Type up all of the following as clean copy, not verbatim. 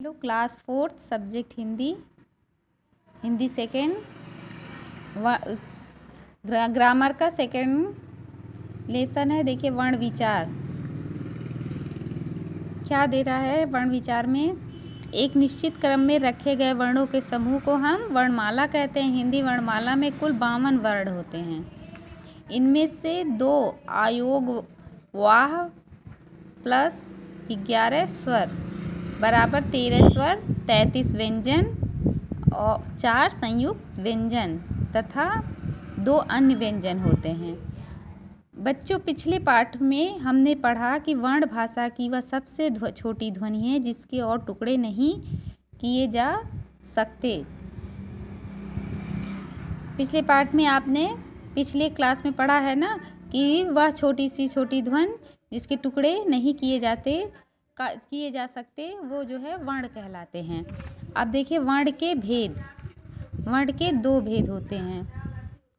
Hello class 4th subject Hindi Hindi second grammar का second lesson है। देखिए वर्ण विचार क्या दे रहा है। वर्ण विचार में एक निश्चित क्रम में रखे गए वर्णों के समूह को हम वर्णमाला कहते हैं। हिंदी वर्णमाला में कुल 52 वर्ण होते हैं। इनमें से 2 अयोगवाह प्लस 11 स्वर बराबर 13 स्वर, 33 व्यंजन और 4 संयुक्त व्यंजन तथा 2 अन्य व्यंजन होते हैं। बच्चों, पिछले पाठ में हमने पढ़ा कि वर्ण भाषा की वह सबसे छोटी ध्वनि है जिसके और टुकड़े नहीं किए जा सकते। पिछले पाठ में आपने पिछले क्लास में पढ़ा है ना कि वह छोटी सी छोटी ध्वनि जिसके टुकड़े नहीं किए जा सकते वो जो है वर्ण कहलाते हैं। अब देखिए वर्ण के भेद। वर्ण के 2 भेद होते हैं,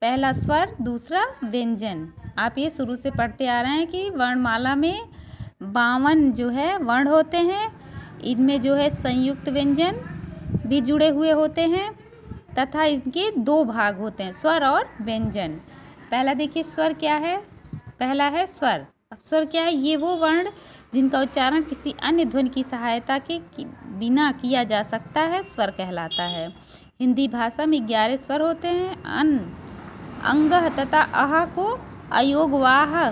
पहला स्वर, दूसरा व्यंजन। आप ये शुरू से पढ़ते आ रहे हैं कि वर्णमाला में 52 जो है वर्ण होते हैं। इनमें जो है संयुक्त व्यंजन भी जुड़े हुए होते हैं तथा इनके 2 भाग होते हैं, स्वर और व्यंजन। पहला देखिए स्वर क्या है। पहला है स्वर। अब स्वर क्या है? ये वो वर्ण जिनका उच्चारण किसी अन्य ध्वनि की सहायता के बिना किया जा सकता है स्वर कहलाता है। हिंदी भाषा में 11 स्वर होते हैं। अंगः तथा अह को अयोगवाह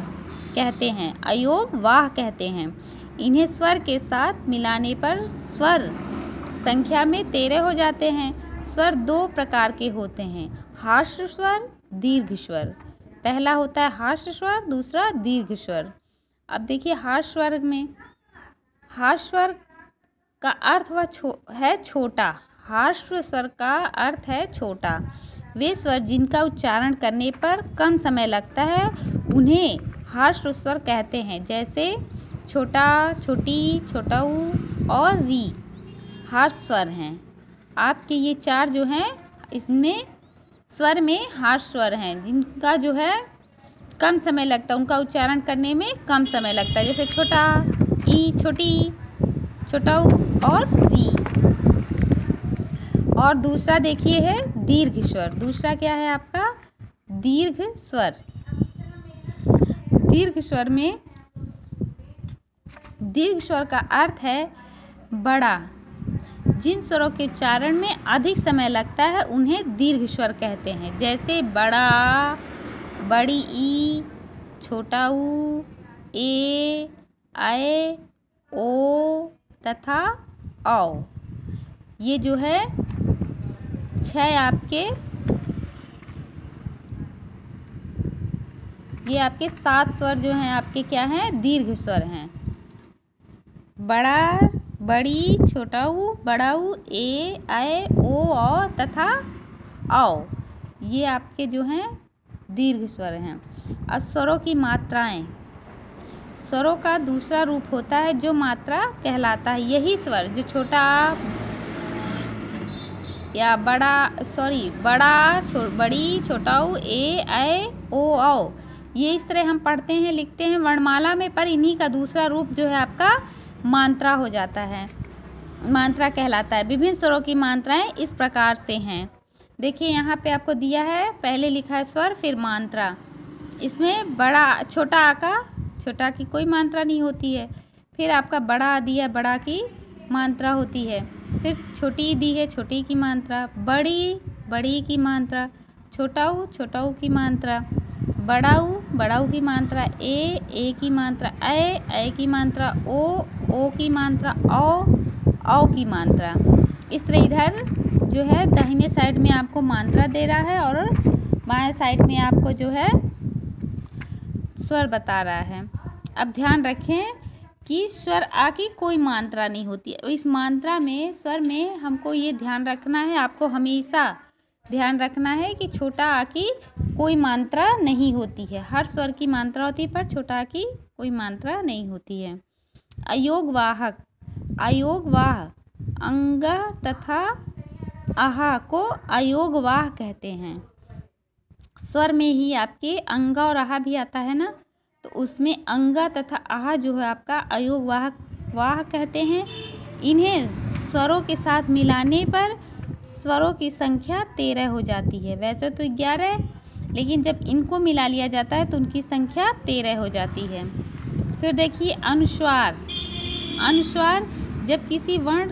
कहते हैं। अयोगवाह कहते हैं। इन्हें स्वर के साथ मिलाने पर स्वर संख्या में 13 हो जाते हैं। स्वर 2 प्रकार के होते हैं, हार्श स्वर, दीर्घ स्वर। पहला होता है हार्श स्वर, दूसरा दीर्घ स्वर। अब देखिए हार्श स्वर में, हार्श स्वर का अर्थ है छोटा। हार्श स्वर का अर्थ है छोटा। वे स्वर जिनका उच्चारण करने पर कम समय लगता है उन्हें हार्श स्वर कहते हैं, जैसे छोटा, छोटी, छोटाऊ और री हार्श स्वर हैं। आपके ये 4 जो हैं इसमें स्वर में हार्श स्वर हैं जिनका जो है कम समय लगता है, उनका उच्चारण करने में कम समय लगता है, जैसे छोटा, ई, छोटी, छोटाऊ और री। और दूसरा देखिए है दीर्घ स्वर। दूसरा क्या है आपका? दीर्घ स्वर। दीर्घ स्वर में, दीर्घ स्वर का अर्थ है बड़ा। जिन स्वरों के उच्चारण में अधिक समय लगता है उन्हें दीर्घ स्वर कहते हैं, जैसे बड़ा, बड़ी ई, छोटा ऊ, ए, आए, ओ तथा औ। ये जो है 6 आपके 7 स्वर जो हैं आपके क्या हैं? दीर्घ स्वर हैं। बड़ा, बड़ी, छोटाऊ, बड़ाऊ, ए, आए, ओ तथा औ। ये आपके जो हैं दीर्घ स्वर हैं। अब स्वरों की मात्राएं। स्वरों का दूसरा रूप होता है जो मात्रा कहलाता है। यही स्वर जो छोटा या बड़ा, बड़ी, छोटाऊ, ए, आए, ओ, औ, ये इस तरह हम पढ़ते हैं, लिखते हैं वर्णमाला में, पर इन्हीं का दूसरा रूप जो है आपका मात्रा हो जाता है, मात्रा कहलाता है। विभिन्न स्वरों की मात्राएं इस प्रकार से हैं। देखिए यहाँ पे आपको दिया है, पहले लिखा है स्वर फिर मात्रा। इसमें बड़ा, छोटा की कोई मात्रा नहीं होती है। फिर आपका बड़ा दिया है, बड़ा की मात्रा होती है। फिर छोटी दी है, छोटी की मात्रा। बड़ी की मात्रा। छोटाऊ की मात्रा। बड़ाऊ की मात्रा। ए की मात्रा। ऐ की मात्रा। ओ की मात्रा। औ की मात्रा। इस तरह इधर जो है दाहिने साइड में आपको मात्रा दे रहा है और बाएं साइड में आपको जो है स्वर बता रहा है। अब ध्यान रखें कि स्वर आ की कोई मात्रा नहीं होती है। इस मात्रा में, स्वर में हमको ये ध्यान रखना है, आपको हमेशा ध्यान रखना है कि छोटा आ की कोई मात्रा नहीं होती है। हर स्वर की मात्रा होती है पर छोटा आ की कोई मात्रा नहीं होती है। अयोगवाहक। अयोगवाह अंग तथा आहा को अयोगवाह कहते हैं। स्वर में ही आपके अंग और आहा भी आता है ना, तो उसमें अंग तथा आहा जो है आपका अयोगवाह कहते हैं। इन्हें स्वरों के साथ मिलाने पर स्वरों की संख्या 13 हो जाती है। वैसे तो 11, लेकिन जब इनको मिला लिया जाता है तो उनकी संख्या 13 हो जाती है। फिर देखिए अनुस्वार। अनुस्वार जब किसी वर्ण,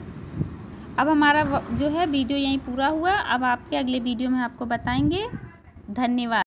अब हमारा जो है वीडियो यहीं पूरा हुआ। अब आपके अगले वीडियो में आपको बताएंगे। धन्यवाद।